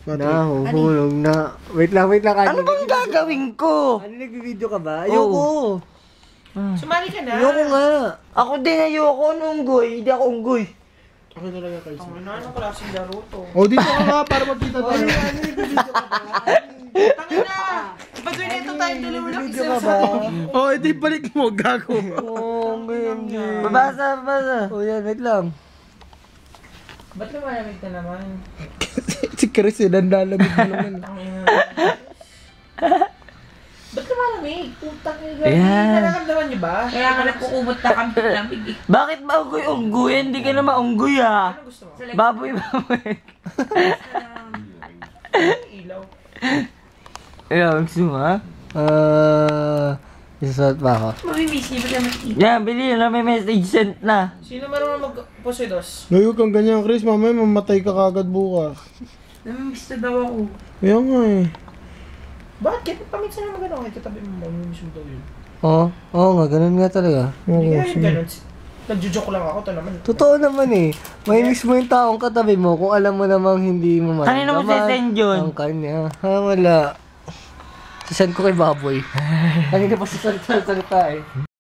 Nahuhulog na. Wait lang. Ano bang gagawin ko? Ano, nagbibideo ka ba? Ayoko. Sumali ka na. Ayoko nga. Ako din ayoko ng unggoy. Hindi ako unggoy. Okay talaga kayo. Anong klaseng laro to? O, dito ka nga para magkita tayo. Ano, nagbibideo ka ba? Tangina! Ba't doon ito tayong dalawa lang Nagbibideo isa ka ba? O, edi balik mo, gago. Hindi. Babasa. O yan, wait lang. Ba't lumalamig ka naman? Si Chris, nandalamig mo naman. Ba't lumalamig? Putang ina. Ayan. Nararamdaman niyo ba? Kaya nga nagkukumot na kami lamig eh. Bakit ba unggoy? Hindi ka na maunggoy ah. Ano gusto mo? Baboy. Ilaw. Ayaw, gusto mo ha? Isasot pa ako. Mamimiss niyo ba naman eh? Yan, bili na may message sent na. Sino marunong mag-posidos? Ngayon kang ganyan, Chris. Mamaya mamatay ka kagad bukas. Namimiss na daw ako. Kaya nga eh. Bakit? Paminsan naman gano'n. Katabi mo ba? Mamimiss mo daw yun. Oo nga, ganun nga talaga. Hindi Oo, kaya sige. yung gano'n. Nagjo-joke lang ako. Ito naman. Totoo naman eh. May miss mo yung taong katabi mo kung alam mo namang hindi mo Kanino mo sisend yun? ang kanya. Wala. Sisend ko kay Baboy. Kanina pa sa salita eh.